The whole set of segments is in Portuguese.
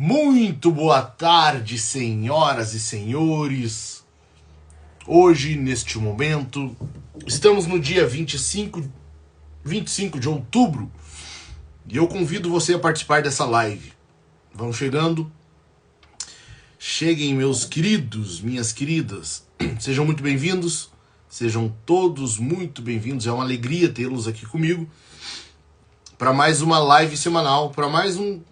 Muito boa tarde, senhoras e senhores. Hoje, neste momento, estamos no dia 25 de outubro e eu convido você a participar dessa live. Vão chegando. Cheguem, meus queridos, minhas queridas. Sejam muito bem-vindos. Sejam todos muito bem-vindos. É uma alegria tê-los aqui comigo para mais uma live semanal, para mais um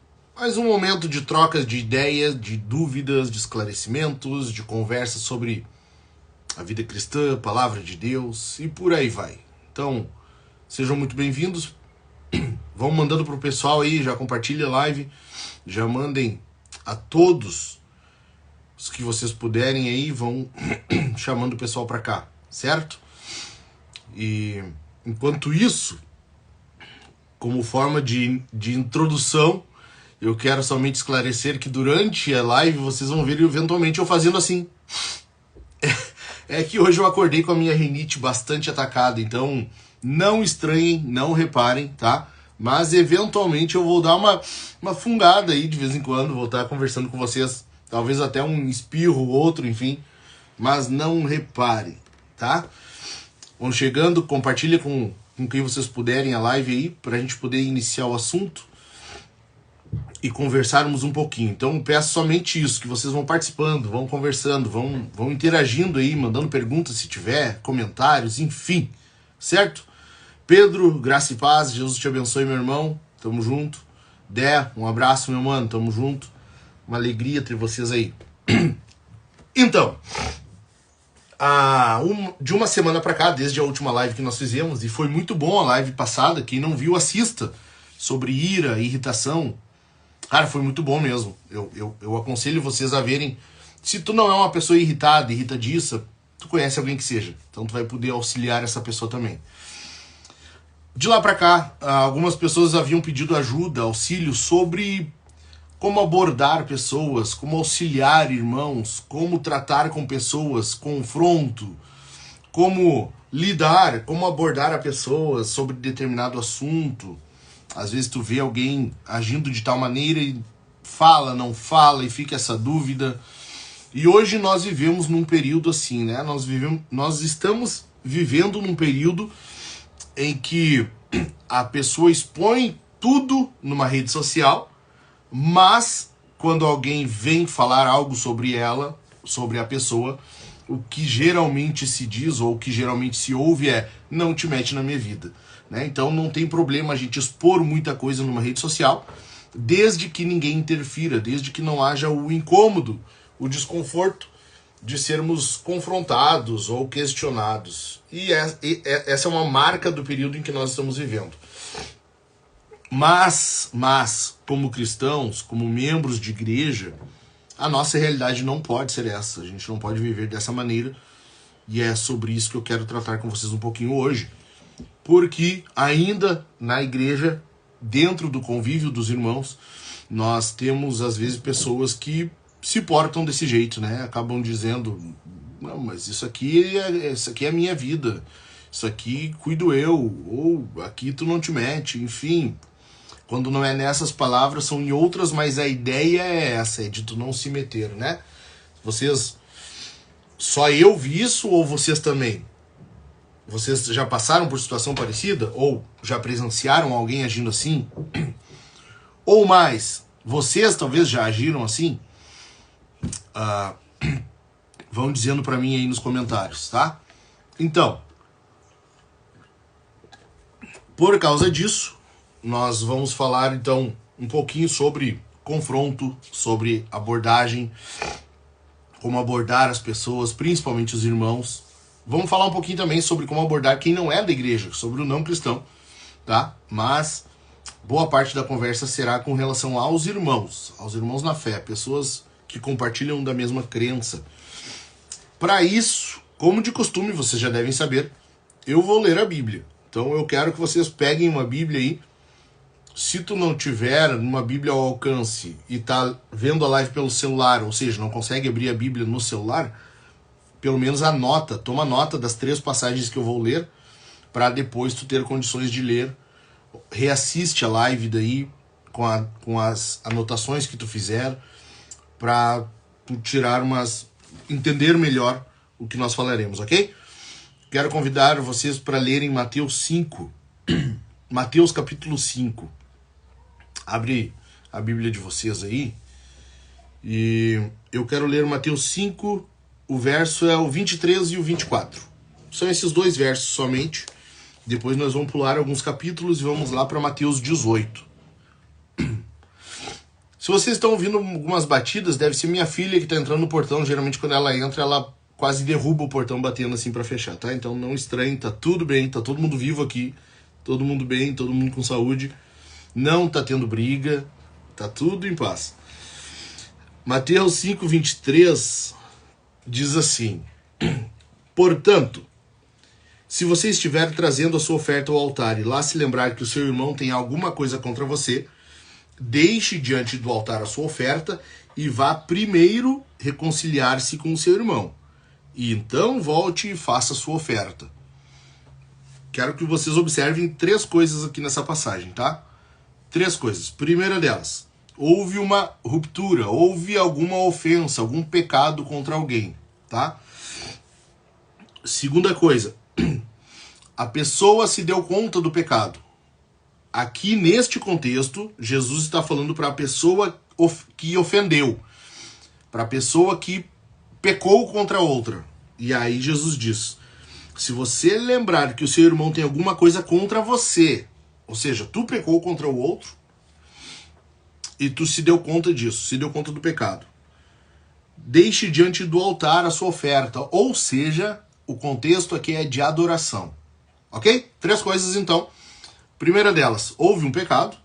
momento de trocas de ideias, de dúvidas, de esclarecimentos, de conversas sobre a vida cristã, a palavra de Deus e por aí vai. Então, sejam muito bem-vindos. Vão mandando pro pessoal aí, já compartilha a live, já mandem a todos os que vocês puderem aí, vão chamando o pessoal para cá, certo? E enquanto isso, como forma de introdução, eu quero somente esclarecer que durante a live vocês vão ver eventualmente eu fazendo assim. É que hoje eu acordei com a minha rinite bastante atacada, então não estranhem, não reparem, tá? Mas eventualmente eu vou dar uma fungada aí de vez em quando, vou estar conversando com vocês, talvez até um espirro, outro, enfim, mas não reparem, tá? Vão chegando, compartilha com quem vocês puderem a live aí, pra gente poder iniciar o assunto e conversarmos um pouquinho. Então peço somente isso, que vocês vão participando, vão conversando, vão interagindo aí, mandando perguntas se tiver, comentários, enfim, certo? Pedro, graça e paz, Jesus te abençoe, meu irmão, tamo junto. Dé, um abraço, meu mano, tamo junto. Uma alegria ter vocês aí. Então, de uma semana pra cá, desde a última live que nós fizemos, e foi muito bom a live passada, quem não viu, assista, sobre ira, irritação. Cara, foi muito bom mesmo. Eu aconselho vocês a verem. Se tu não é uma pessoa irritada, irritadiça, tu conhece alguém que seja. Então tu vai poder auxiliar essa pessoa também. De lá pra cá, algumas pessoas haviam pedido ajuda, auxílio sobre como abordar pessoas, como auxiliar irmãos, como tratar com pessoas, confronto, como lidar, como abordar a pessoa sobre determinado assunto. Às vezes tu vê alguém agindo de tal maneira e fala, não fala, e fica essa dúvida. E hoje nós vivemos num período assim, né? Nós estamos vivendo num período em que a pessoa expõe tudo numa rede social, mas quando alguém vem falar algo sobre ela, sobre a pessoa, o que geralmente se diz ou o que geralmente se ouve é: não te mete na minha vida. Né? Então não tem problema a gente expor muita coisa numa rede social, desde que ninguém interfira, desde que não haja o incômodo, o desconforto de sermos confrontados ou questionados. E essa é uma marca do período em que nós estamos vivendo. Mas, como cristãos, como membros de igreja, a nossa realidade não pode ser essa. A gente não pode viver dessa maneira. E é sobre isso que eu quero tratar com vocês um pouquinho hoje. Porque ainda na igreja, dentro do convívio dos irmãos, nós temos às vezes pessoas que se portam desse jeito, né? Acabam dizendo: não, mas isso aqui é a minha vida, isso aqui cuido eu, ou aqui tu não te mete, enfim. Quando não é nessas palavras, são em outras, mas a ideia é essa, é de tu não se meter, né? Vocês, só eu vi isso ou vocês também? Vocês já passaram por situação parecida? Ou já presenciaram alguém agindo assim? Ou mais, vocês talvez já agiram assim? Vão dizendo pra mim aí nos comentários, tá? Então, por causa disso, nós vamos falar então um pouquinho sobre confronto, sobre abordagem, como abordar as pessoas, principalmente os irmãos. Vamos falar um pouquinho também sobre como abordar quem não é da igreja, sobre o não cristão, tá? Mas boa parte da conversa será com relação aos irmãos na fé, pessoas que compartilham da mesma crença. Para isso, como de costume, vocês já devem saber, eu vou ler a Bíblia. Então eu quero que vocês peguem uma Bíblia aí. Se tu não tiver uma Bíblia ao alcance e tá vendo a live pelo celular, ou seja, não consegue abrir a Bíblia no celular, pelo menos toma nota das 3 passagens que eu vou ler, para depois tu ter condições de ler. Reassiste a live daí, com as anotações que tu fizer, para tu entender melhor o que nós falaremos, ok? Quero convidar vocês para lerem Mateus 5, Mateus capítulo 5. Abre a Bíblia de vocês aí. E eu quero ler Mateus 5, o verso é o 23 e o 24. São esses dois versos somente. Depois nós vamos pular alguns capítulos e vamos lá para Mateus 18. Se vocês estão ouvindo algumas batidas, deve ser minha filha que está entrando no portão. Geralmente quando ela entra, ela quase derruba o portão batendo assim para fechar, tá? Então não estranhe, tá tudo bem, tá todo mundo vivo aqui. Todo mundo bem, todo mundo com saúde. Não tá tendo briga, tá tudo em paz. Mateus 5, 23 diz assim: portanto, se você estiver trazendo a sua oferta ao altar e lá se lembrar que o seu irmão tem alguma coisa contra você, deixe diante do altar a sua oferta e vá primeiro reconciliar-se com o seu irmão. E então volte e faça a sua oferta. Quero que vocês observem 3 coisas aqui nessa passagem, tá? 3 coisas. Primeira delas, houve uma ruptura, houve alguma ofensa, algum pecado contra alguém, tá? Segunda coisa, a pessoa se deu conta do pecado. Aqui, neste contexto, Jesus está falando para a pessoa que ofendeu, para a pessoa que pecou contra outra. E aí Jesus diz: se você lembrar que o seu irmão tem alguma coisa contra você, ou seja, tu pecou contra o outro, e tu se deu conta disso, se deu conta do pecado, deixe diante do altar a sua oferta, ou seja, o contexto aqui é de adoração, ok? 3 coisas então. Primeira delas, houve um pecado.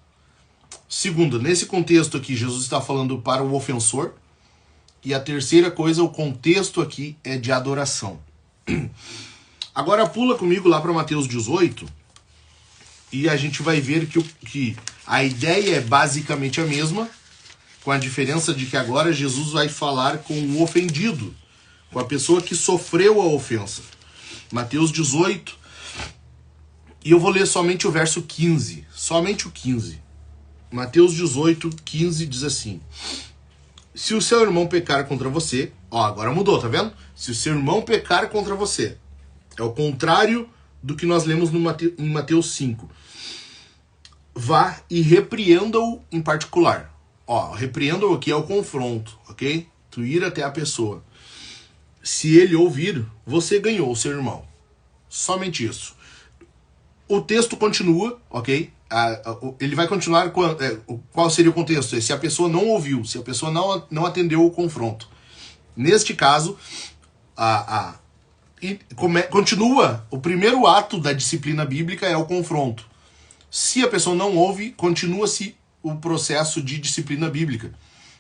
Segunda, nesse contexto aqui, Jesus está falando para o ofensor. E a terceira coisa, o contexto aqui é de adoração. Agora pula comigo lá para Mateus 18 e a gente vai ver que a ideia é basicamente a mesma, com a diferença de que agora Jesus vai falar com o ofendido, com a pessoa que sofreu a ofensa. Mateus 18, e eu vou ler somente o verso 15, somente o 15. Mateus 18, 15 diz assim: se o seu irmão pecar contra você, ó, agora mudou, tá vendo? Se o seu irmão pecar contra você, é o contrário do que nós lemos em Mateus 5. Vá e repreenda-o em particular. Ó, repreenda-o aqui é o confronto, ok? Tu ir até a pessoa. Se ele ouvir, você ganhou o seu irmão. Somente isso. O texto continua, ok? Ele vai continuar. Qual seria o contexto? Se a pessoa não ouviu, se a pessoa não atendeu o confronto. Neste caso, continua. O primeiro ato da disciplina bíblica é o confronto. Se a pessoa não ouve, continua-se o processo de disciplina bíblica.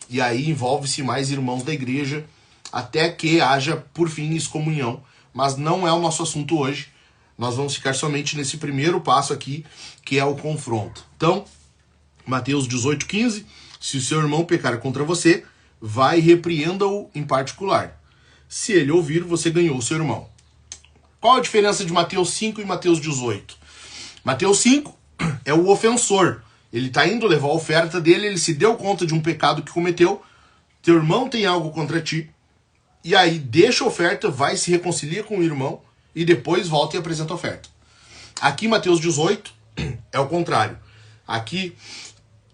E aí envolve-se mais irmãos da igreja, até que haja, por fim, excomunhão. Mas não é o nosso assunto hoje. Nós vamos ficar somente nesse primeiro passo aqui, que é o confronto. Então, Mateus 18, 15. Se o seu irmão pecar contra você, vai e repreenda-o em particular. Se ele ouvir, você ganhou o seu irmão. Qual a diferença de Mateus 5 e Mateus 18? Mateus 5 é o ofensor. Ele está indo levar a oferta dele, ele se deu conta de um pecado que cometeu, teu irmão tem algo contra ti, e aí deixa a oferta, vai se reconcilia com o irmão, e depois volta e apresenta a oferta. Aqui, Mateus 18, é o contrário. Aqui,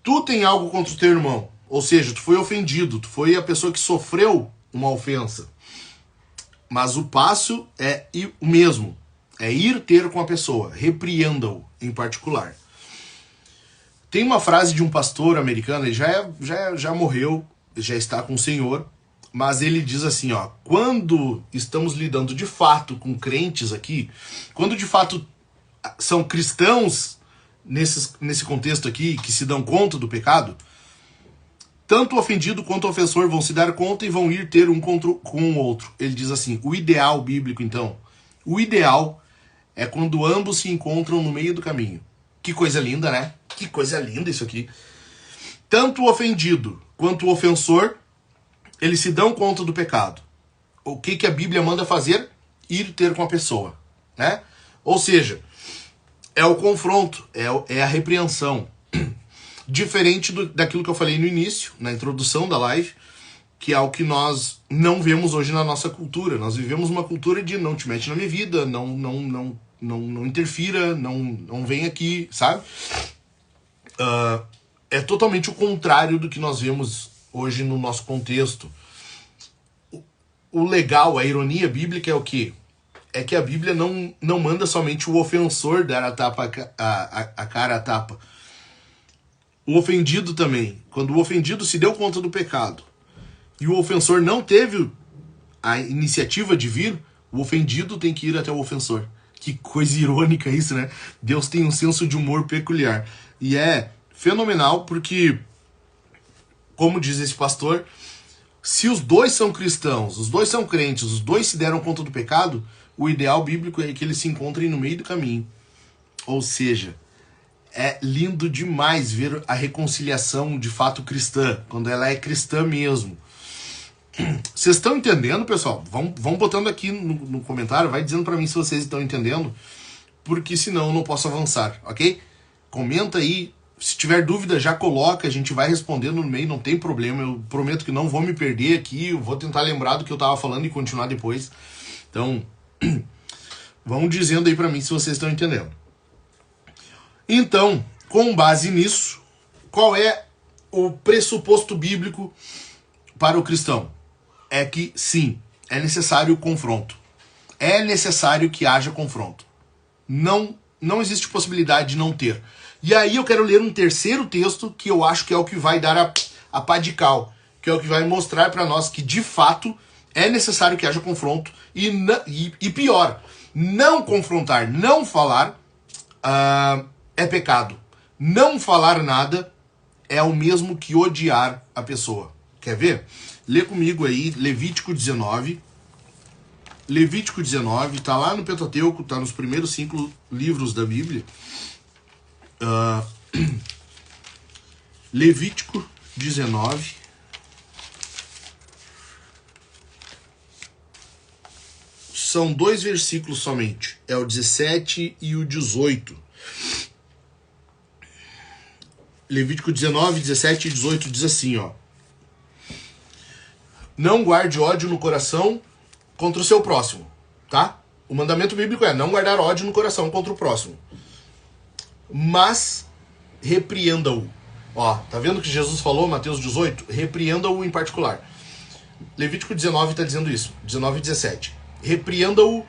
tu tem algo contra o teu irmão. Ou seja, tu foi ofendido, tu foi a pessoa que sofreu uma ofensa. Mas o passo é o mesmo. É ir ter com a pessoa. Repreenda-o em particular. Tem uma frase de um pastor americano, ele já morreu, já está com o Senhor, mas ele diz assim, ó, quando estamos lidando de fato com crentes aqui, quando de fato são cristãos nesse contexto aqui, que se dão conta do pecado, tanto o ofendido quanto o ofensor vão se dar conta e vão ir ter um com o outro. Ele diz assim, o ideal bíblico então, o ideal é quando ambos se encontram no meio do caminho. Que coisa linda, né? Que coisa linda isso aqui. Tanto o ofendido quanto o ofensor, eles se dão conta do pecado. O que a Bíblia manda fazer? Ir ter com a pessoa, né? Ou seja, é o confronto, é a repreensão. Diferente daquilo que eu falei no início, na introdução da live, que é o que nós não vemos hoje na nossa cultura. Nós vivemos uma cultura de não te mete na minha vida, não interfira, não vem aqui, sabe? É totalmente o contrário do que nós vemos hoje no nosso contexto. O legal, a ironia bíblica é o quê? É que a Bíblia não manda somente o ofensor dar a cara a tapa. O ofendido também. Quando o ofendido se deu conta do pecado e o ofensor não teve a iniciativa de vir, o ofendido tem que ir até o ofensor. Que coisa irônica isso, né? Deus tem um senso de humor peculiar. E é fenomenal porque, como diz esse pastor, se os dois são cristãos, os dois são crentes, os dois se deram conta do pecado, o ideal bíblico é que eles se encontrem no meio do caminho. Ou seja, é lindo demais ver a reconciliação de fato cristã, quando ela é cristã mesmo. Vocês estão entendendo, pessoal? Vão botando aqui no comentário, vai dizendo pra mim se vocês estão entendendo, porque senão eu não posso avançar, ok? Comenta aí, se tiver dúvida já coloca, a gente vai respondendo no meio, não tem problema, eu prometo que não vou me perder aqui, eu vou tentar lembrar do que eu tava falando e continuar depois. Então, vão dizendo aí pra mim se vocês estão entendendo. Então, com base nisso, qual é o pressuposto bíblico para o cristão? É que, sim, é necessário o confronto. É necessário que haja confronto. Não existe possibilidade de não ter. E aí eu quero ler um terceiro texto que eu acho que é o que vai dar a pá de cal, que é o que vai mostrar para nós que, de fato, é necessário que haja confronto. E pior, não confrontar, não falar, é pecado. Não falar nada é o mesmo que odiar a pessoa. Quer ver? Lê comigo aí Levítico 19. Levítico 19, tá lá no Pentateuco, tá nos primeiros 5 livros da Bíblia. Levítico 19. São 2 versículos somente. É o 17 e o 18. Levítico 19, 17 e 18 diz assim, ó. Não guarde ódio no coração contra o seu próximo, tá? O mandamento bíblico é não guardar ódio no coração contra o próximo. Mas repreenda-o. Ó, tá vendo que Jesus falou, Mateus 18? Repreenda-o em particular. Levítico 19 tá dizendo isso, 19 e 17. Repreenda-o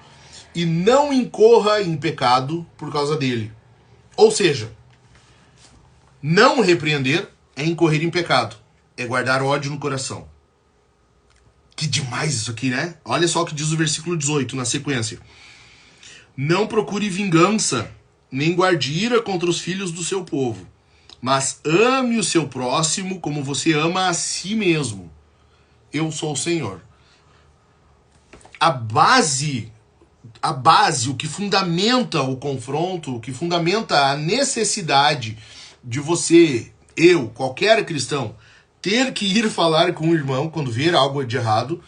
e não incorra em pecado por causa dele. Ou seja, não repreender é incorrer em pecado, é guardar ódio no coração. Que demais isso aqui, né? Olha só o que diz o versículo 18 na sequência. Não procure vingança, nem guarde ira contra os filhos do seu povo, mas ame o seu próximo como você ama a si mesmo. Eu sou o Senhor. A base, o que fundamenta o confronto, o que fundamenta a necessidade de você, eu, qualquer cristão, ter que ir falar com o irmão quando ver algo de errado,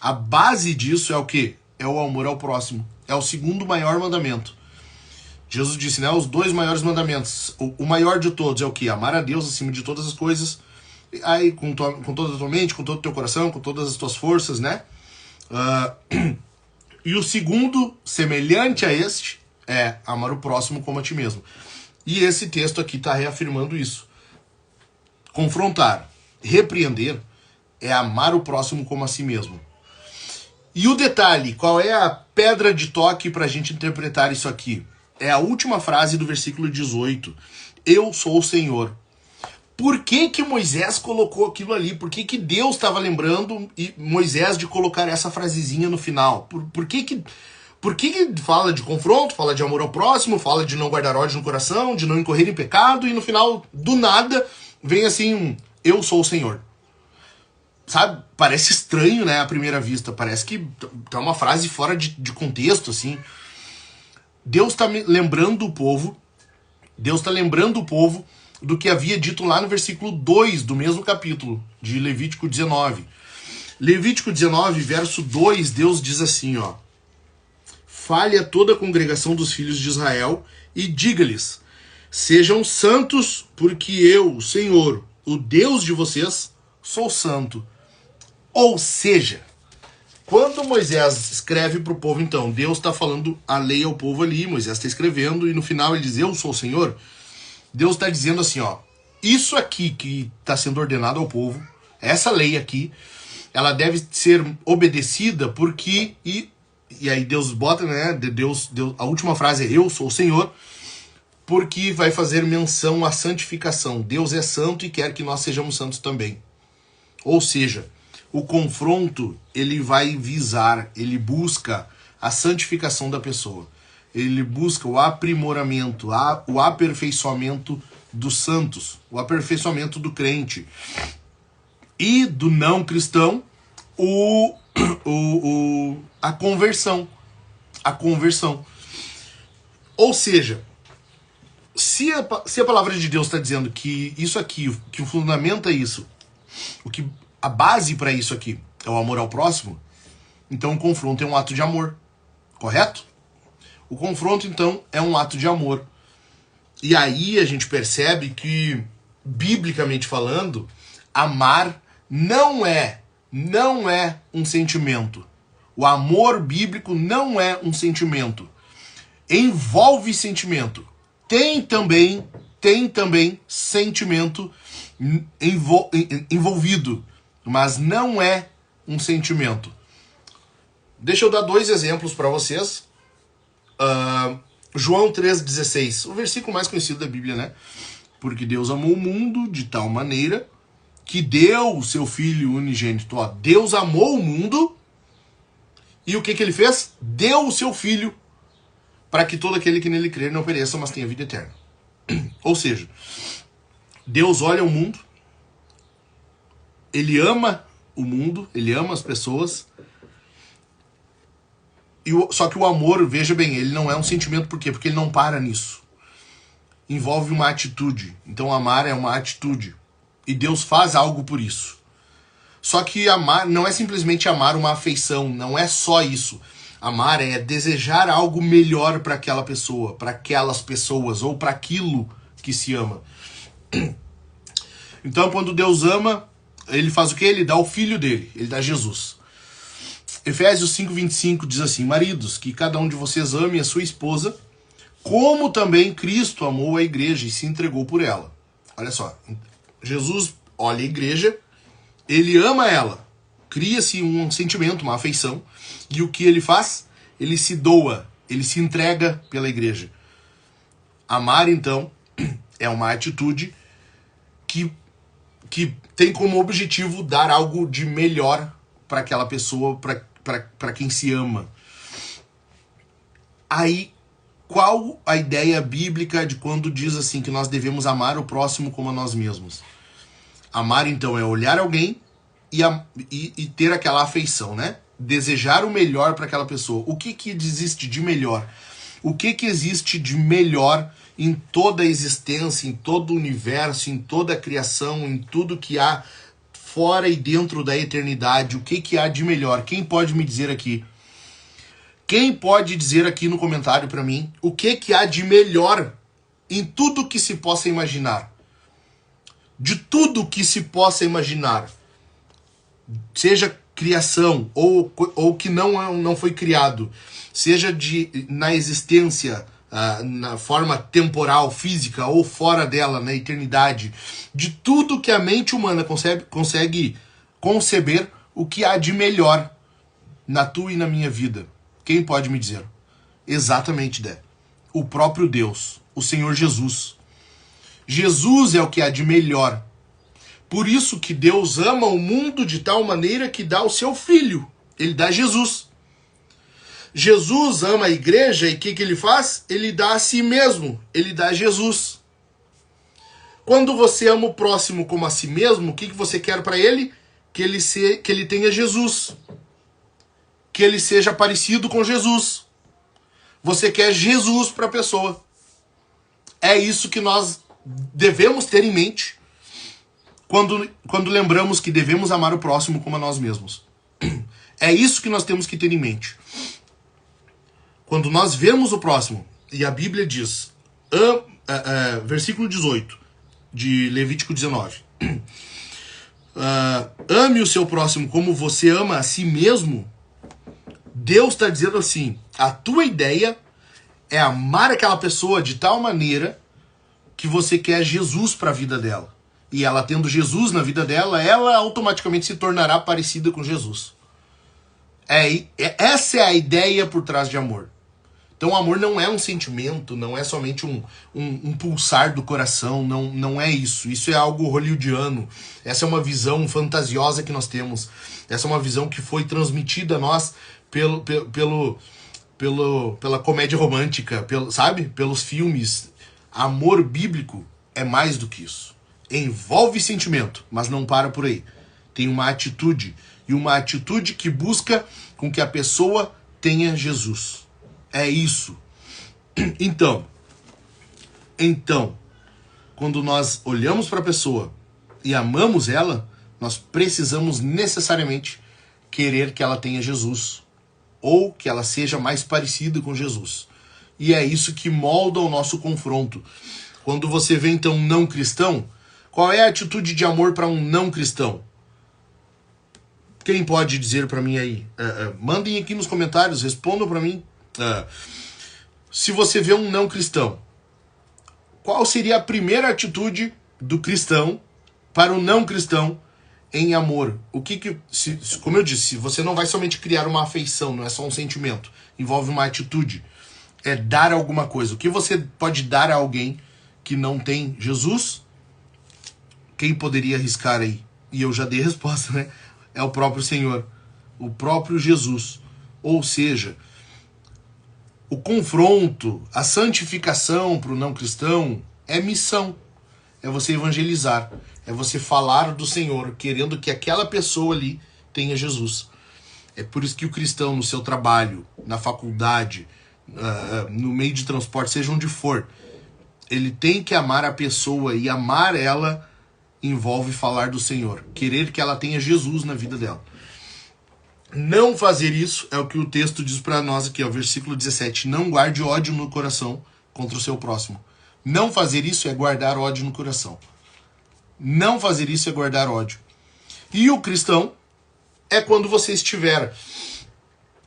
a base disso é o quê? É o amor ao próximo. É o segundo maior mandamento. Jesus disse, né? Os 2 maiores mandamentos. O maior de todos é o quê? Amar a Deus acima de todas as coisas. Aí, com toda a tua mente, com todo o teu coração, com todas as tuas forças, né? E o segundo, semelhante a este, é amar o próximo como a ti mesmo. E esse texto aqui está reafirmando isso. Confrontar, repreender, é amar o próximo como a si mesmo. E o detalhe, qual é a pedra de toque para a gente interpretar isso aqui? É a última frase do versículo 18. Eu sou o Senhor. Por que que Moisés colocou aquilo ali? Por que que Deus estava lembrando Moisés de colocar essa frasezinha no final? Por que fala de confronto, fala de amor ao próximo, fala de não guardar ódio no coração, de não incorrer em pecado, e no final, do nada, vem assim, eu sou o Senhor. Sabe? Parece estranho, né, à primeira vista. Parece que tá uma frase fora de contexto, assim. Deus está lembrando o povo, do que havia dito lá no versículo 2 do mesmo capítulo, de Levítico 19. Levítico 19, verso 2, Deus diz assim, ó. Fale a toda a congregação dos filhos de Israel e diga-lhes, Sejam santos, porque eu, o Senhor, o Deus de vocês, sou santo. Ou seja, quando Moisés escreve para o povo, então, Deus está falando a lei ao povo ali, Moisés está escrevendo, e no final ele diz, eu sou o Senhor. Deus está dizendo assim, ó, isso aqui que está sendo ordenado ao povo, essa lei aqui, ela deve ser obedecida porque, e aí Deus bota, né, Deus, a última frase é eu sou o Senhor, porque vai fazer menção à santificação. Deus é santo e quer que nós sejamos santos também. Ou seja, o confronto, ele vai visar, ele busca a santificação da pessoa. Ele busca o aprimoramento, o aperfeiçoamento dos santos, o aperfeiçoamento do crente. E do não cristão, a conversão. A conversão. Ou seja, se a palavra de Deus está dizendo que isso aqui, que o fundamento é isso, a base para isso aqui é o amor ao próximo, então o confronto é um ato de amor, correto? O confronto, então, é um ato de amor. E aí a gente percebe que, biblicamente falando, amar não é um sentimento. O amor bíblico não é um sentimento. Envolve sentimento. Tem também sentimento envolvido, mas não é um sentimento. Deixa eu dar 2 exemplos para vocês. João 3,16, o versículo mais conhecido da Bíblia, né? Porque Deus amou o mundo de tal maneira que deu o seu Filho unigênito. Ó, Deus amou o mundo e o que ele fez? Deu o seu Filho para que todo aquele que nele crer não pereça, mas tenha vida eterna. Ou seja, Deus olha o mundo, Ele ama o mundo, Ele ama as pessoas, só que o amor, veja bem, ele não é um sentimento, por quê? Porque ele não para nisso. Envolve uma atitude. Então amar é uma atitude. E Deus faz algo por isso. Só que amar não é simplesmente amar uma afeição, não é só isso. Amar é desejar algo melhor para aquela pessoa, para aquelas pessoas, ou para aquilo que se ama. Então quando Deus ama, ele faz o quê? Ele dá o Filho dele, ele dá Jesus. Efésios 5:25 diz assim, maridos, que cada um de vocês ame a sua esposa, como também Cristo amou a igreja e se entregou por ela. Olha só, Jesus olha a igreja, ele ama ela, cria-se um sentimento, uma afeição, e o que ele faz? Ele se doa, ele se entrega pela igreja. Amar, então, é uma atitude que tem como objetivo dar algo de melhor para aquela pessoa, para quem se ama. Aí, qual a ideia bíblica de quando diz assim que nós devemos amar o próximo como a nós mesmos? Amar, então, é olhar alguém e ter aquela afeição, né? Desejar o melhor para aquela pessoa. O que existe de melhor? O que existe de melhor em toda a existência, em todo o universo, em toda a criação, em tudo que há fora e dentro da eternidade? O que há de melhor? Quem pode me dizer aqui? Quem pode dizer aqui no comentário para mim o que há de melhor em tudo que se possa imaginar? De tudo que se possa imaginar, seja criação ou que não foi criado, seja na existência, na forma temporal, física ou fora dela, na eternidade, de tudo que a mente humana consegue conceber, o que há de melhor na tua e na minha vida? Quem pode me dizer? Exatamente, Dé. O próprio Deus, o Senhor Jesus. Jesus é o que há de melhor. Por isso que Deus ama o mundo de tal maneira que dá o seu Filho. Ele dá Jesus. Jesus ama a igreja e o que ele faz? Ele dá a si mesmo. Ele dá Jesus. Quando você ama o próximo como a si mesmo, o que você quer para ele? Que ele tenha Jesus. Que ele seja parecido com Jesus. Você quer Jesus para a pessoa. É isso que nós devemos ter em mente quando lembramos que devemos amar o próximo como a nós mesmos. É isso que nós temos que ter em mente. Quando nós vemos o próximo, e a Bíblia diz, versículo 18 de Levítico 19. Ame o seu próximo como você ama a si mesmo. Deus está dizendo assim: a tua ideia é amar aquela pessoa de tal maneira que você quer Jesus para a vida dela. E ela tendo Jesus na vida dela, ela automaticamente se tornará parecida com Jesus. Essa é a ideia por trás de amor. Então o amor não é um sentimento, não é somente um pulsar do coração, não é isso. Isso é algo hollywoodiano. Essa é uma visão fantasiosa que nós temos. Essa é uma visão que foi transmitida a nós pela comédia romântica, sabe? Pelos filmes. Amor bíblico é mais do que isso. Envolve sentimento, mas não para por aí. Tem uma atitude, e uma atitude que busca com que a pessoa tenha Jesus. É isso. Então, quando nós olhamos para a pessoa e amamos ela, nós precisamos necessariamente querer que ela tenha Jesus, ou que ela seja mais parecida com Jesus. E é isso que molda o nosso confronto. Quando você vê então um não cristão, qual é a atitude de amor para um não cristão? Quem pode dizer para mim aí? Mandem aqui nos comentários, respondam para mim. Se você vê um não cristão, qual seria a primeira atitude do cristão para o não cristão em amor? Como eu disse, você não vai somente criar uma afeição, não é só um sentimento, envolve uma atitude, é dar alguma coisa. O que você pode dar a alguém que não tem Jesus? Quem poderia arriscar aí? E eu já dei a resposta, né? É o próprio Senhor, o próprio Jesus. Ou seja, o confronto, a santificação para o não cristão é missão. É você evangelizar. É você falar do Senhor, querendo que aquela pessoa ali tenha Jesus. É por isso que o cristão, no seu trabalho, na faculdade, no meio de transporte, seja onde for, ele tem que amar a pessoa, e amar ela envolve falar do Senhor. Querer que ela tenha Jesus na vida dela. Não fazer isso é o que o texto diz para nós aqui, ó, versículo 17. Não guarde ódio no coração contra o seu próximo. Não fazer isso é guardar ódio no coração. Não fazer isso é guardar ódio. E o cristão é quando você estiver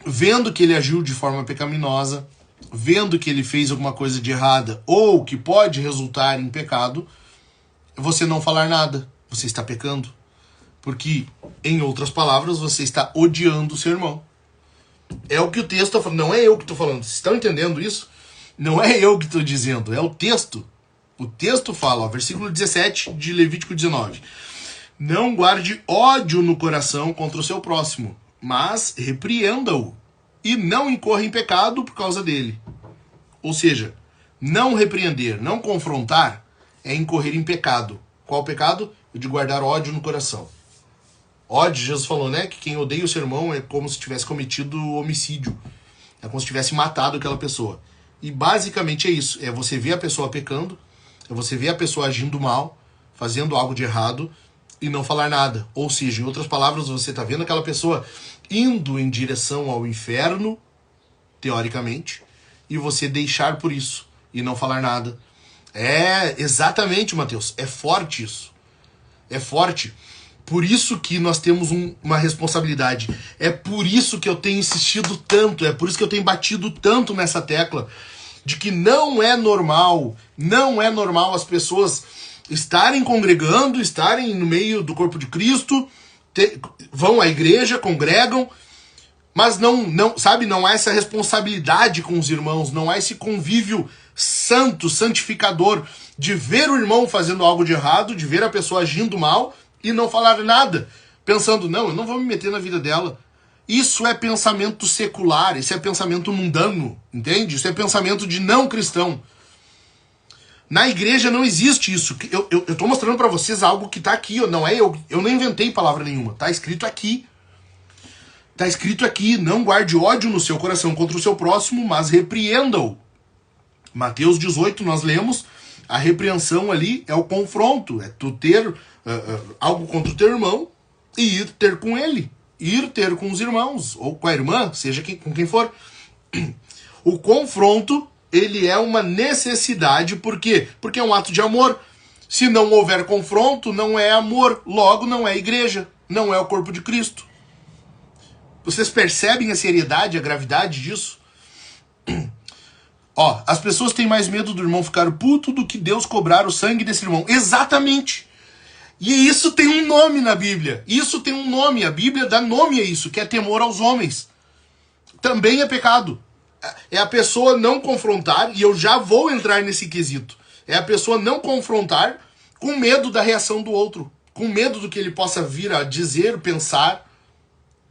vendo que ele agiu de forma pecaminosa, vendo que ele fez alguma coisa de errada ou que pode resultar em pecado, você não falar nada. Você está pecando. Porque, em outras palavras, você está odiando o seu irmão. É o que o texto está falando. Não é eu que estou falando. Vocês estão entendendo isso? Não é eu que estou dizendo. É o texto. O texto fala, ó, versículo 17 de Levítico 19. Não guarde ódio no coração contra o seu próximo, mas repreenda-o e não incorra em pecado por causa dele. Ou seja, não repreender, não confrontar é incorrer em pecado. Qual pecado? O de guardar ódio no coração. Ódio, Jesus falou, né? Que quem odeia o seu irmão é como se tivesse cometido homicídio. É como se tivesse matado aquela pessoa. E basicamente é isso. É você ver a pessoa pecando, é você ver a pessoa agindo mal, fazendo algo de errado e não falar nada. Ou seja, em outras palavras, você está vendo aquela pessoa indo em direção ao inferno, teoricamente, e você deixar por isso e não falar nada. É, exatamente, Mateus. É forte isso. É forte. Por isso que nós temos uma responsabilidade. É por isso que eu tenho insistido tanto, é por isso que eu tenho batido tanto nessa tecla de que não é normal as pessoas estarem congregando, estarem no meio do corpo de Cristo, vão à igreja, congregam, mas não há essa responsabilidade com os irmãos, não há esse convívio santo, santificador, de ver o irmão fazendo algo de errado, de ver a pessoa agindo mal e não falar nada, pensando, não, eu não vou me meter na vida dela. Isso é pensamento secular, isso é pensamento mundano, entende? Isso é pensamento de não cristão. Na igreja não existe isso. Eu tô mostrando para vocês algo que tá aqui, não é eu não inventei palavra nenhuma, tá escrito aqui. Tá escrito aqui, não guarde ódio no seu coração contra o seu próximo, mas repreenda-o. Mateus 18, nós lemos, a repreensão ali é o confronto, é tu ter algo contra o teu irmão e ir ter com ele, ir ter com os irmãos, ou com a irmã, seja com quem for. O confronto ele é uma necessidade. Por quê? Porque é um ato de amor. Se não houver confronto, não é amor, logo não é igreja, não é o corpo de Cristo. Vocês percebem a seriedade, a gravidade disso? Ó, as pessoas têm mais medo do irmão ficar puto do que Deus cobrar o sangue desse irmão. Exatamente. E isso tem um nome na Bíblia. Isso tem um nome. A Bíblia dá nome a isso, que é temor aos homens. Também é pecado. É a pessoa não confrontar, e eu já vou entrar nesse quesito. É a pessoa não confrontar com medo da reação do outro. Com medo do que ele possa vir a dizer, pensar.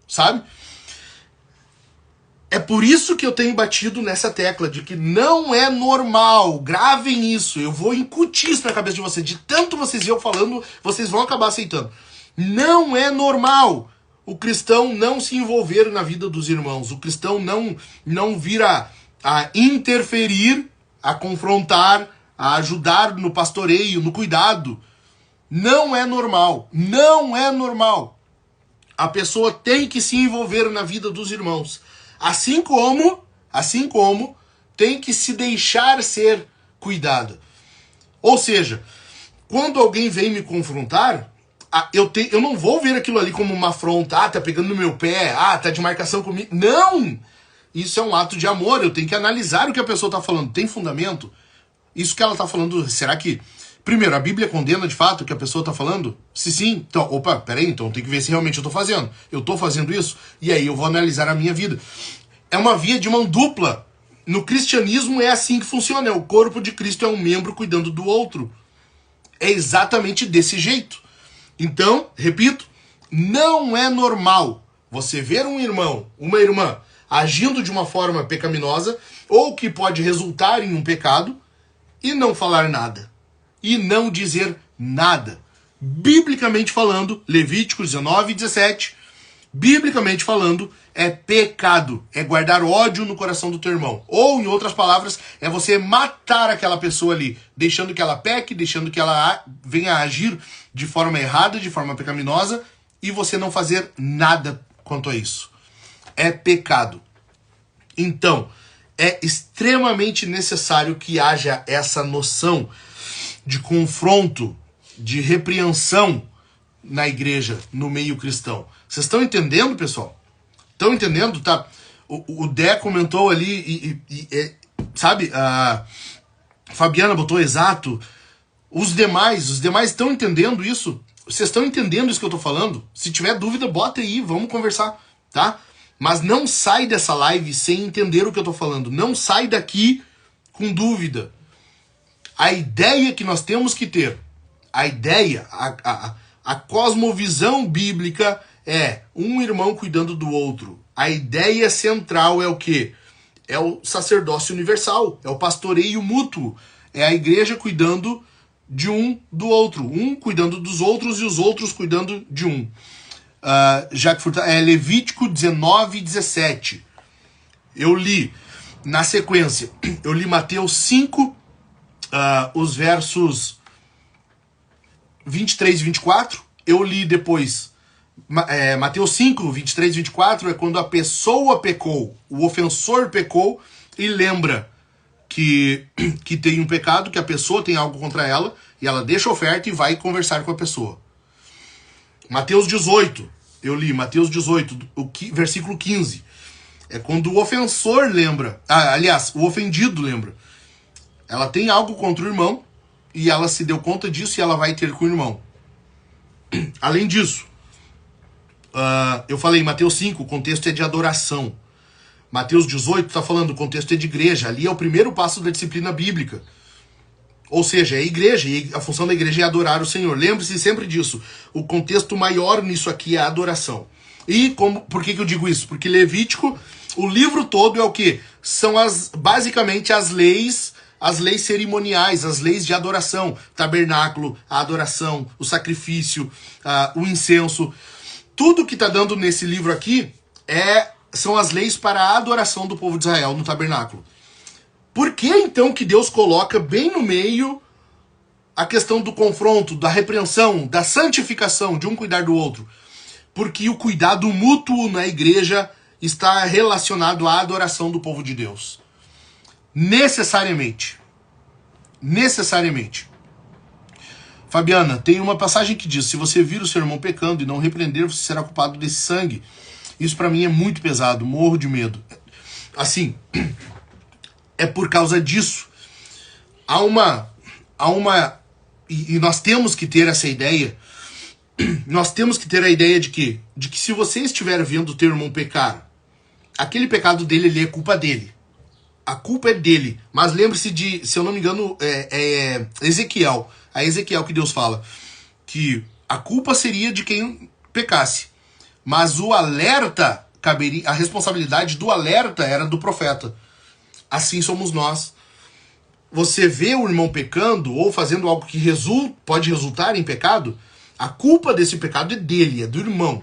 Sabe? É por isso que eu tenho batido nessa tecla de que não é normal. Gravem isso. Eu vou incutir isso na cabeça de vocês. De tanto vocês iam falando, vocês vão acabar aceitando. Não é normal o cristão não se envolver na vida dos irmãos. O cristão não vir a interferir, a confrontar, a ajudar no pastoreio, no cuidado. Não é normal. Não é normal. A pessoa tem que se envolver na vida dos irmãos. Assim como tem que se deixar ser cuidada. Ou seja, quando alguém vem me confrontar, eu não vou ver aquilo ali como uma afronta. Ah, tá pegando no meu pé. Ah, tá de marcação comigo. Não! Isso é um ato de amor. Eu tenho que analisar o que a pessoa tá falando. Tem fundamento? Isso que ela tá falando, será que... Primeiro, a Bíblia condena de fato o que a pessoa tá falando? Se sim, então, opa, peraí, então tem que ver se realmente eu tô fazendo. Eu tô fazendo isso? E aí eu vou analisar a minha vida. É uma via de mão dupla. No cristianismo é assim que funciona. O corpo de Cristo é um membro cuidando do outro. É exatamente desse jeito. Então, repito, não é normal você ver um irmão, uma irmã, agindo de uma forma pecaminosa, ou que pode resultar em um pecado, e não falar nada. E não dizer nada. Biblicamente falando, Levítico 19 e 17, biblicamente falando, é pecado. É guardar ódio no coração do teu irmão. Ou, em outras palavras, é você matar aquela pessoa ali, deixando que ela peque, deixando que ela venha a agir de forma errada, de forma pecaminosa, e você não fazer nada quanto a isso. É pecado. Então, é extremamente necessário que haja essa noção de confronto, de repreensão na igreja, no meio cristão. Vocês estão entendendo, pessoal? Estão entendendo? Tá? O Dé comentou ali, sabe? A Fabiana botou exato. Os demais estão entendendo isso? Vocês estão entendendo isso que eu tô falando? Se tiver dúvida, bota aí, vamos conversar, tá? Mas não sai dessa live sem entender o que eu tô falando. Não sai daqui com dúvida. A ideia que nós temos que ter, a ideia, a cosmovisão bíblica é um irmão cuidando do outro. A ideia central é o quê? É o sacerdócio universal, é o pastoreio mútuo, é a igreja cuidando de um do outro, um cuidando dos outros e os outros cuidando de um. Levítico 19 e 17. Eu li, na sequência, eu li Mateus 5, os versos 23 e 24. Eu li depois Mateus 5, 23 e 24, é quando a pessoa pecou, o ofensor pecou e lembra que tem um pecado, que a pessoa tem algo contra ela, e ela deixa a oferta e vai conversar com a pessoa. Mateus 18, eu li Mateus 18, versículo 15. É quando o ofensor lembra, aliás, o ofendido lembra. Ela tem algo contra o irmão, e ela se deu conta disso e ela vai ter com o irmão. Além disso, eu falei, Mateus 5, o contexto é de adoração. Mateus 18 está falando, o contexto é de igreja. Ali é o primeiro passo da disciplina bíblica. Ou seja, é igreja, e a função da igreja é adorar o Senhor. Lembre-se sempre disso. O contexto maior nisso aqui é a adoração. E por que eu digo isso? Porque Levítico, o livro todo é o quê? São basicamente as leis cerimoniais, as leis de adoração. Tabernáculo, a adoração, o sacrifício, o incenso. Tudo que está dando nesse livro aqui são as leis para a adoração do povo de Israel no tabernáculo. Por que então que Deus coloca bem no meio a questão do confronto, da repreensão, da santificação, de um cuidar do outro? Porque o cuidado mútuo na igreja está relacionado à adoração do povo de Deus. Necessariamente. Necessariamente. Fabiana, tem uma passagem que diz: se você vir o seu irmão pecando e não repreender, você será culpado desse sangue. Isso pra mim é muito pesado, morro de medo. Assim, é por causa disso. E nós temos que ter essa ideia. Nós temos que ter a ideia de que se você estiver vendo o teu irmão pecar, aquele pecado dele ali é culpa dele. A culpa é dele. Mas lembre-se de, se eu não me engano, Ezequiel. A Ezequiel que Deus fala que a culpa seria de quem pecasse. Mas o alerta, a responsabilidade do alerta era do profeta. Assim somos nós. Você vê o irmão pecando ou fazendo algo que pode resultar em pecado, a culpa desse pecado é dele, é do irmão.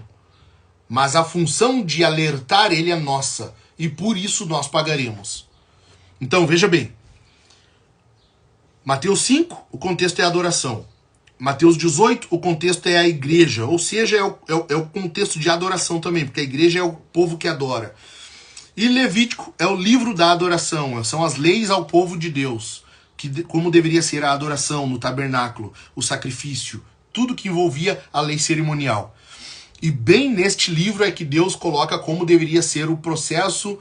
Mas a função de alertar ele é nossa. E por isso nós pagaremos. Então, veja bem. Mateus 5, o contexto é a adoração. Mateus 18, o contexto é a igreja. Ou seja, é o contexto de adoração também, porque a igreja é o povo que adora. E Levítico é o livro da adoração. São as leis ao povo de Deus. Como deveria ser a adoração no tabernáculo, o sacrifício. Tudo que envolvia a lei cerimonial. E bem neste livro é que Deus coloca como deveria ser o processo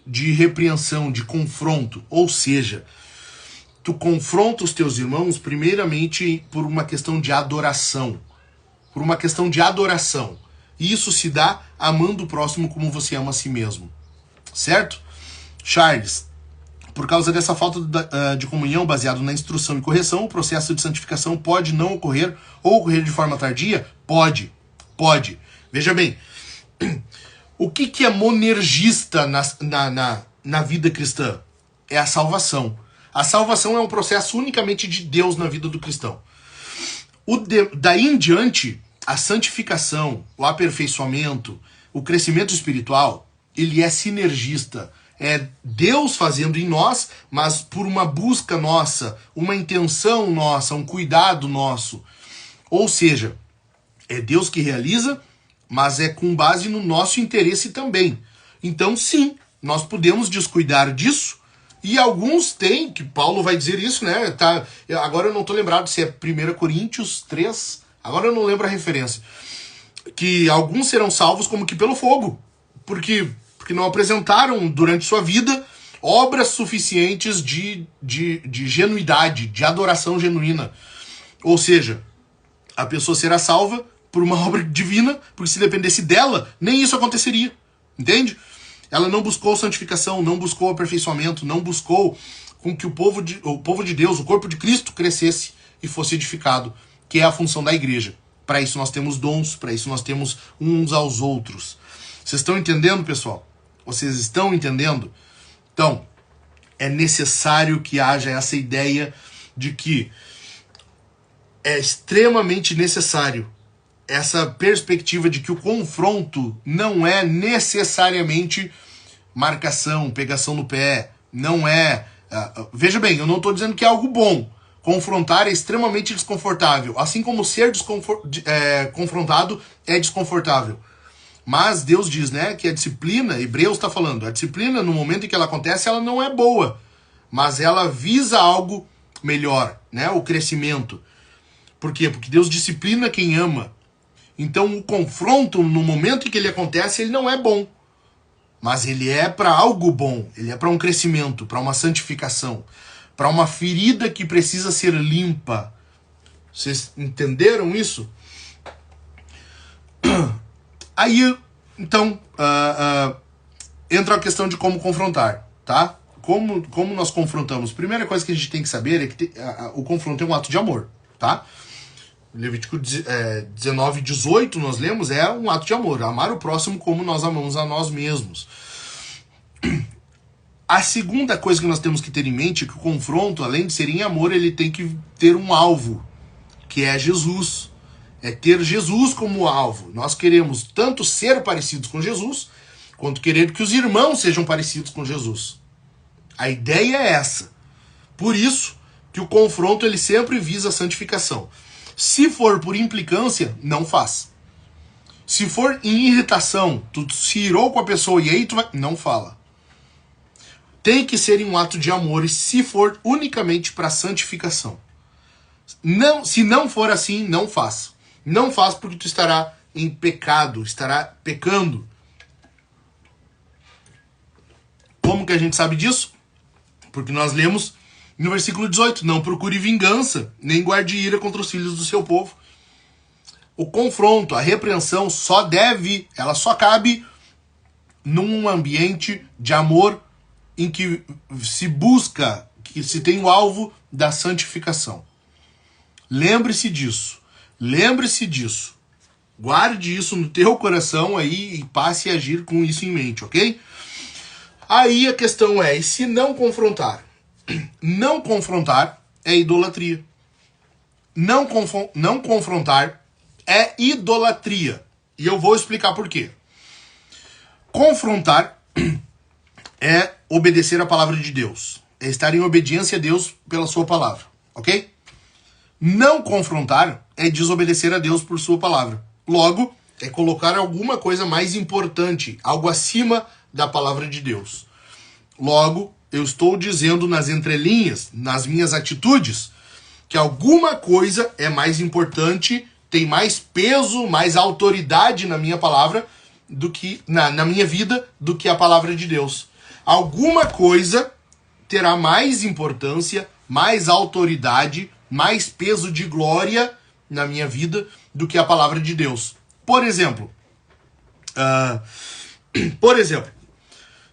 de repreensão, de confronto. Ou seja, tu confronta os teus irmãos primeiramente por uma questão de adoração. Por uma questão de adoração. E isso se dá amando o próximo como você ama a si mesmo. Certo? Charles, por causa dessa falta de comunhão baseado na instrução e correção, o processo de santificação pode não ocorrer ou ocorrer de forma tardia? Pode. Veja bem, o que é monergista na vida cristã? É a salvação. A salvação é um processo unicamente de Deus na vida do cristão. Daí em diante, a santificação, o aperfeiçoamento, o crescimento espiritual, ele é sinergista. É Deus fazendo em nós, mas por uma busca nossa, uma intenção nossa, um cuidado nosso. Ou seja, é Deus que realiza, mas é com base no nosso interesse também. Então, sim, nós podemos descuidar disso. E alguns têm, que Paulo vai dizer isso, né? Agora eu não estou lembrado se é 1 Coríntios 3, agora eu não lembro a referência. Que alguns serão salvos como que pelo fogo. Porque não apresentaram durante sua vida obras suficientes de genuidade, de adoração genuína. Ou seja, a pessoa será salva por uma obra divina, porque se dependesse dela, nem isso aconteceria. Entende? Ela não buscou santificação, não buscou aperfeiçoamento, não buscou com que o povo de Deus, o corpo de Cristo, crescesse e fosse edificado, que é a função da igreja. Para isso nós temos dons, para isso nós temos uns aos outros. Vocês estão entendendo, pessoal? Vocês estão entendendo? Então, é necessário que haja essa ideia de que é extremamente necessário essa perspectiva de que o confronto não é necessariamente marcação, pegação no pé, não é... veja bem, eu não estou dizendo que é algo bom. Confrontar é extremamente desconfortável, assim como ser confrontado é desconfortável. Mas Deus diz, né, que a disciplina, Hebreus está falando, a disciplina no momento em que ela acontece, ela não é boa, mas ela visa algo melhor, né, o crescimento. Por quê? Porque Deus disciplina quem ama. Então o confronto, no momento em que ele acontece, ele não é bom. Mas ele é para algo bom, ele é para um crescimento, para uma santificação, para uma ferida que precisa ser limpa. Vocês entenderam isso? Aí, então, entra a questão de como confrontar, tá? Como nós confrontamos? Primeira coisa que a gente tem que saber é que o confronto é um ato de amor, tá? Levítico 19, 18, nós lemos, é um ato de amor. Amar o próximo como nós amamos a nós mesmos. A segunda coisa que nós temos que ter em mente é que o confronto, além de ser em amor, ele tem que ter um alvo, que é Jesus. É ter Jesus como alvo. Nós queremos tanto ser parecidos com Jesus, quanto querer que os irmãos sejam parecidos com Jesus. A ideia é essa. Por isso que o confronto ele sempre visa a santificação. Se for por implicância, não faz. Se for em irritação, tu se irou com a pessoa e aí tu vai... Não fala. tem que ser em um ato de amor, e se for unicamente para santificação. Não, se não for assim, não faça. Não faça, porque tu estará em pecado, estará pecando. Como que a gente sabe disso? Porque nós lemos no versículo 18, não procure vingança, nem guarde ira contra os filhos do seu povo. O confronto, a repreensão ela só cabe num ambiente de amor em que se busca, que se tem o alvo da santificação. Lembre-se disso. Lembre-se disso. Guarde isso no teu coração aí e passe a agir com isso em mente, ok? Aí a questão é, e se não confrontar? Não confrontar é idolatria. Não confrontar é idolatria. E eu vou explicar por quê. Confrontar é obedecer a palavra de Deus. É estar em obediência a Deus pela sua palavra, ok? Não confrontar é desobedecer a Deus por sua palavra. Logo, é colocar alguma coisa mais importante, algo acima da palavra de Deus. Logo, eu estou dizendo nas entrelinhas, nas minhas atitudes, que alguma coisa é mais importante, tem mais peso, mais autoridade na minha palavra, do que na minha vida, do que a palavra de Deus. Alguma coisa terá mais importância, mais autoridade, mais peso de glória na minha vida do que a palavra de Deus. Por exemplo,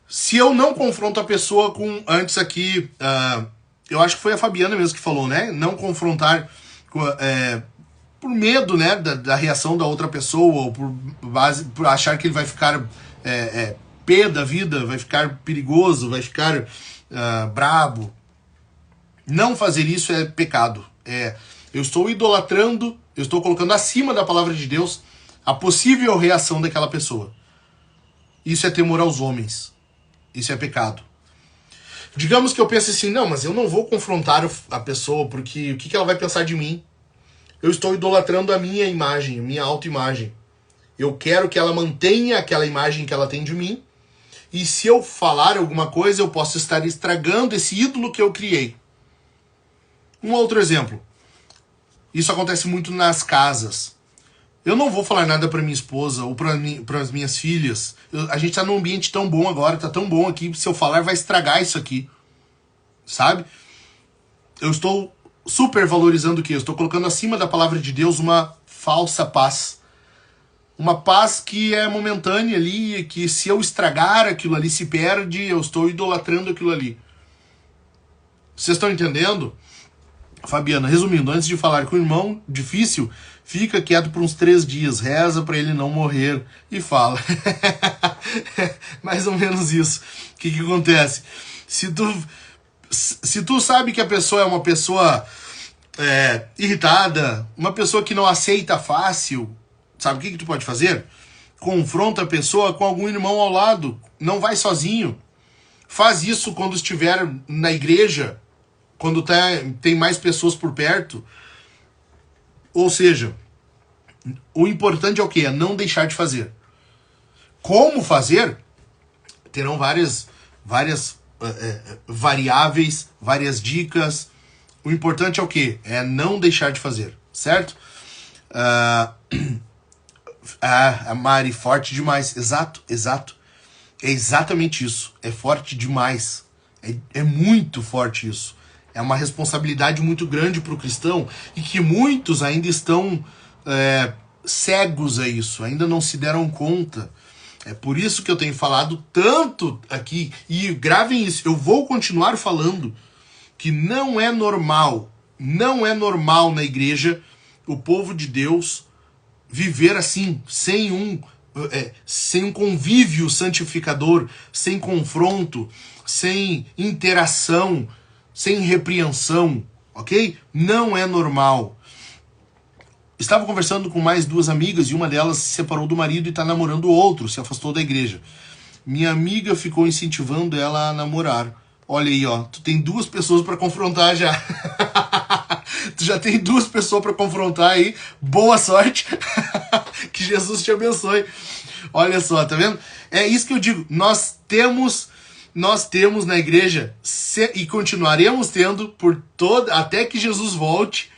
se eu não confronto a pessoa com... Antes aqui, eu acho que foi a Fabiana mesmo que falou, né? Não confrontar por medo, né, da reação da outra pessoa, ou por achar que ele vai ficar pé da vida, vai ficar perigoso, vai ficar brabo. Não fazer isso é pecado. Eu estou idolatrando, eu estou colocando acima da palavra de Deus a possível reação daquela pessoa. Isso é temor aos homens. Isso é pecado. Digamos que eu pense assim, não, mas eu não vou confrontar a pessoa, porque o que ela vai pensar de mim? Eu estou idolatrando a minha imagem, a minha autoimagem. Eu quero que ela mantenha aquela imagem que ela tem de mim, e se eu falar alguma coisa, eu posso estar estragando esse ídolo que eu criei. Um outro exemplo. Isso acontece muito nas casas. Eu não vou falar nada para minha esposa ou para as minhas filhas. A gente tá num ambiente tão bom agora, tá tão bom aqui, se eu falar vai estragar isso aqui. Sabe? Eu estou super valorizando o quê? Eu estou colocando acima da palavra de Deus uma falsa paz. Uma paz que é momentânea ali, que se eu estragar aquilo ali, se perde, eu estou idolatrando aquilo ali. Vocês estão entendendo? Fabiana, resumindo, antes de falar com o irmão difícil, fica quieto por uns 3 dias, reza para ele não morrer e fala. Mais ou menos isso. O que acontece? Se tu sabe que a pessoa é uma pessoa irritada, uma pessoa que não aceita fácil, sabe o que tu pode fazer? Confronta a pessoa com algum irmão ao lado, não vai sozinho. Faz isso quando estiver na igreja, quando tem mais pessoas por perto. Ou seja, o importante é o quê? É não deixar de fazer. Como fazer? Terão várias variáveis, várias dicas. O importante é o quê? É não deixar de fazer, certo? A Mari, forte demais. Exato. É exatamente isso. É forte demais. É muito forte isso. É uma responsabilidade muito grande para o cristão e que muitos ainda estão cegos a isso, ainda não se deram conta. É por isso que eu tenho falado tanto aqui, e gravem isso, eu vou continuar falando que não é normal na igreja o povo de Deus viver assim, sem um convívio santificador, sem confronto, sem interação, sem repreensão, ok? Não é normal. Estava conversando com mais 2 amigas e uma delas se separou do marido e está namorando outro, se afastou da igreja. Minha amiga ficou incentivando ela a namorar. Olha aí, ó, tu tem 2 pessoas para confrontar já. Tu já tem 2 pessoas para confrontar aí. Boa sorte. Que Jesus te abençoe. Olha só, tá vendo? É isso que eu digo. Nós temos nós temos na igreja e continuaremos tendo até que Jesus volte,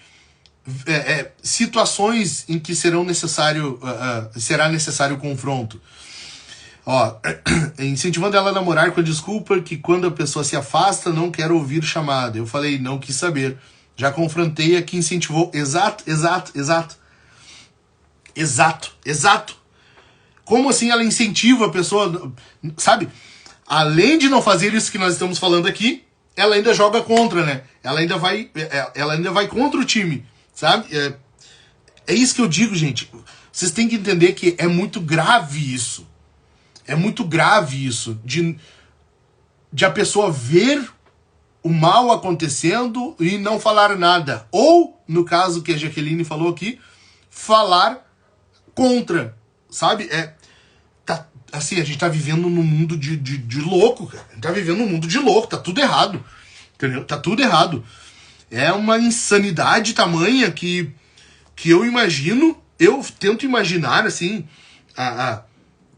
situações em que será necessário confronto. Ó, incentivando ela a namorar com a desculpa que quando a pessoa se afasta não quer ouvir chamada. Eu falei, não quis saber. Já confrontei a que incentivou. Exato. Como assim ela incentiva a pessoa, sabe? Além de não fazer isso que nós estamos falando aqui, ela ainda joga contra, né? Ela ainda vai contra o time, sabe? É isso que eu digo, gente. Vocês têm que entender que é muito grave isso. É muito grave isso de a pessoa ver o mal acontecendo e não falar nada. Ou, no caso que a Jaqueline falou aqui, falar contra, sabe? Assim, a gente tá vivendo num mundo de louco, cara. A gente tá vivendo num mundo de louco, tá tudo errado. Entendeu? Tá tudo errado. É uma insanidade tamanha que eu tento imaginar, assim,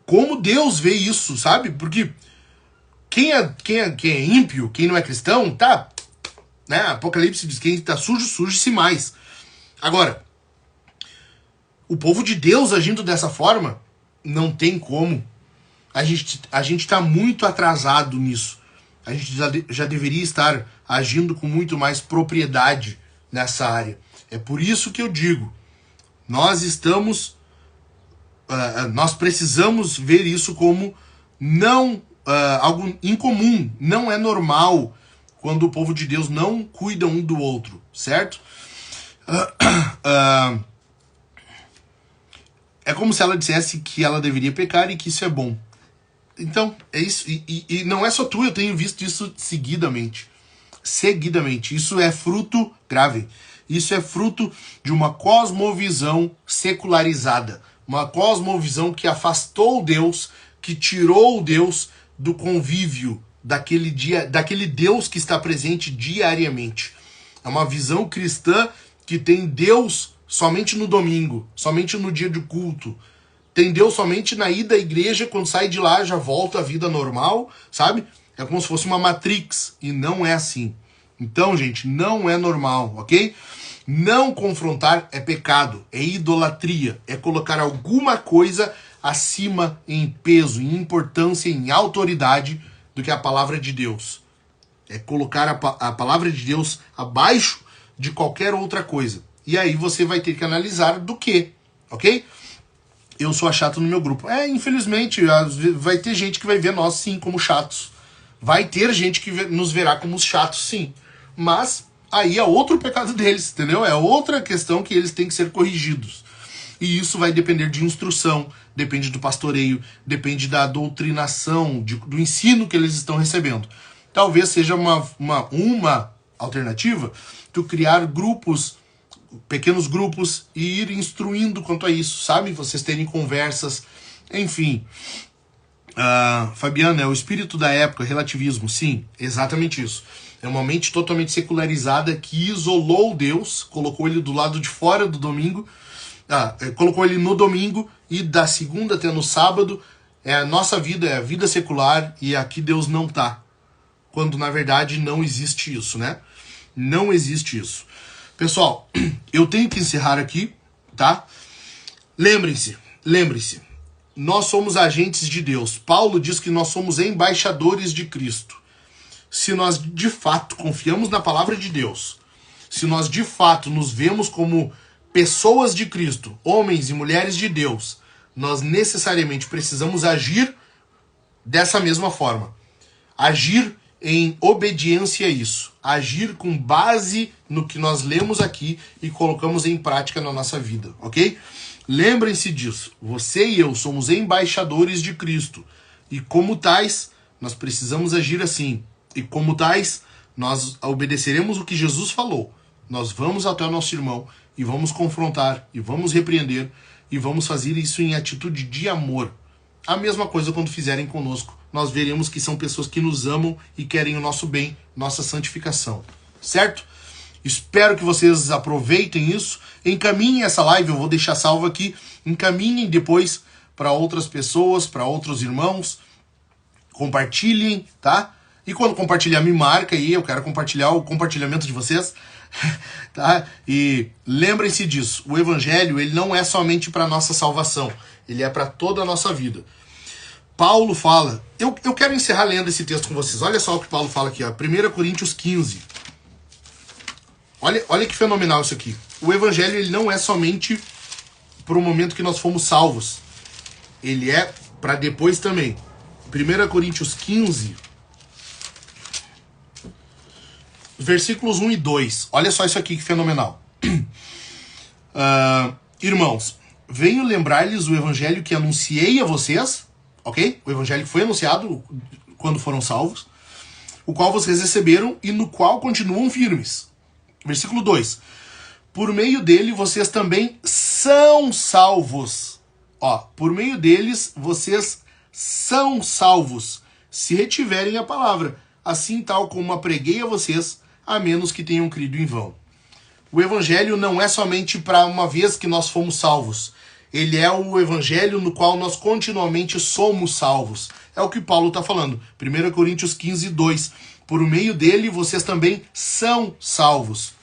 como Deus vê isso, sabe? Porque quem é ímpio, quem não é cristão, tá, né? Apocalipse diz que quem tá sujo, suje-se mais. Agora, o povo de Deus agindo dessa forma, não tem como. A gente tá muito atrasado nisso. A gente já deveria estar agindo com muito mais propriedade nessa área. É por isso que eu digo, nós precisamos ver isso como não algo incomum. Não é normal quando o povo de Deus não cuida um do outro, certo? É como se ela dissesse que ela deveria pecar e que isso é bom. Então, é isso. E não é só tu, eu tenho visto isso seguidamente. Isso é fruto, grave, isso é fruto de uma cosmovisão secularizada. Uma cosmovisão que afastou Deus, que tirou Deus do convívio daquele Deus que está presente diariamente. É uma visão cristã que tem Deus somente no domingo, somente no dia de culto. Tem Deus somente na ida à igreja, quando sai de lá já volta à vida normal, sabe? É como se fosse uma Matrix, e não é assim. Então, gente, não é normal, ok? Não confrontar é pecado, é idolatria, é colocar alguma coisa acima em peso, em importância, em autoridade do que a palavra de Deus. É colocar a palavra de Deus abaixo de qualquer outra coisa. E aí você vai ter que analisar do que, ok? Eu sou a chata no meu grupo. Infelizmente, vai ter gente que vai ver nós, sim, como chatos. Vai ter gente que nos verá como os chatos, sim. Mas aí é outro pecado deles, entendeu? É outra questão que eles têm que ser corrigidos. E isso vai depender de instrução, depende do pastoreio, depende da doutrinação, do ensino que eles estão recebendo. Talvez seja uma alternativa tu criar grupos, pequenos grupos, e ir instruindo quanto a isso, sabe? Vocês terem conversas, enfim. Fabiana, é o espírito da época, relativismo. Sim, exatamente isso. É uma mente totalmente secularizada que isolou Deus, colocou ele do lado de fora do domingo, colocou ele no domingo e da segunda até no sábado é a nossa vida, é a vida secular, e aqui Deus não tá. Quando na verdade não existe isso, né? Não existe isso. Pessoal, eu tenho que encerrar aqui, tá? Lembrem-se, nós somos agentes de Deus. Paulo diz que nós somos embaixadores de Cristo. Se nós de fato confiamos na palavra de Deus, se nós de fato nos vemos como pessoas de Cristo, homens e mulheres de Deus, nós necessariamente precisamos agir dessa mesma forma. Agir em obediência a isso. Agir com base no que nós lemos aqui e colocamos em prática na nossa vida, ok? Lembrem-se disso. Você e eu somos embaixadores de Cristo. E como tais, nós precisamos agir assim. E como tais, nós obedeceremos o que Jesus falou. Nós vamos até o nosso irmão e vamos confrontar, e vamos repreender, e vamos fazer isso em atitude de amor. A mesma coisa quando fizerem conosco. Nós veremos que são pessoas que nos amam e querem o nosso bem, nossa santificação. Certo? Espero que vocês aproveitem isso. Encaminhem essa live, eu vou deixar salvo aqui. Encaminhem depois para outras pessoas, para outros irmãos. compartilhem, tá? E quando compartilhar, me marca aí, eu quero compartilhar o compartilhamento de vocês, tá? E lembrem-se disso, o evangelho, ele não é somente para nossa salvação, ele é para toda a nossa vida. Paulo fala, eu quero encerrar lendo esse texto com vocês, olha só o que Paulo fala aqui, ó, 1 Coríntios 15. Olha que fenomenal isso aqui. O evangelho, ele não é somente para o momento que nós fomos salvos, ele é para depois também. 1 Coríntios 15, versículos 1 e 2. Olha só isso aqui que fenomenal. Irmãos, venho lembrar-lhes o evangelho que anunciei a vocês, ok? O evangelho que foi anunciado quando foram salvos, o qual vocês receberam e no qual continuam firmes. Versículo 2. Por meio dele vocês também são salvos. Ó, por meio deles vocês são salvos, se retiverem a palavra, assim tal como a preguei a vocês, a menos que tenham crido em vão. O evangelho não é somente para uma vez que nós fomos salvos. Ele é o evangelho no qual nós continuamente somos salvos. É o que Paulo está falando. 1 Coríntios 15, 2. Por meio dele, vocês também são salvos.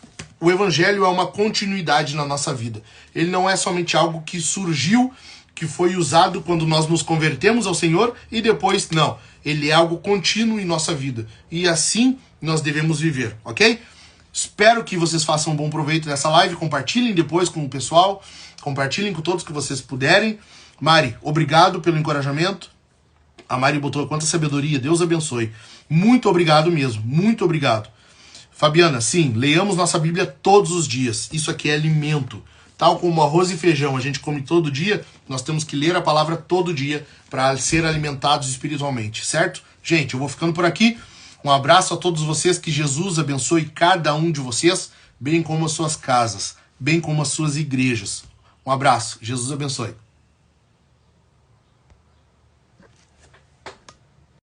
O evangelho é uma continuidade na nossa vida. Ele não é somente algo que surgiu, que foi usado quando nós nos convertemos ao Senhor e depois, não. Ele é algo contínuo em nossa vida. E assim nós devemos viver, ok? Espero que vocês façam um bom proveito dessa live. Compartilhem depois com o pessoal. Compartilhem com todos que vocês puderem. Mari, obrigado pelo encorajamento. A Mari botou quanta sabedoria. Deus abençoe. Muito obrigado mesmo. Muito obrigado. Fabiana, sim, leiamos nossa Bíblia todos os dias. Isso aqui é alimento. Tal como arroz e feijão a gente come todo dia, nós temos que ler a palavra todo dia para ser alimentados espiritualmente, certo? Gente, eu vou ficando por aqui. Um abraço a todos vocês, que Jesus abençoe cada um de vocês, bem como as suas casas, bem como as suas igrejas. Um abraço, Jesus abençoe.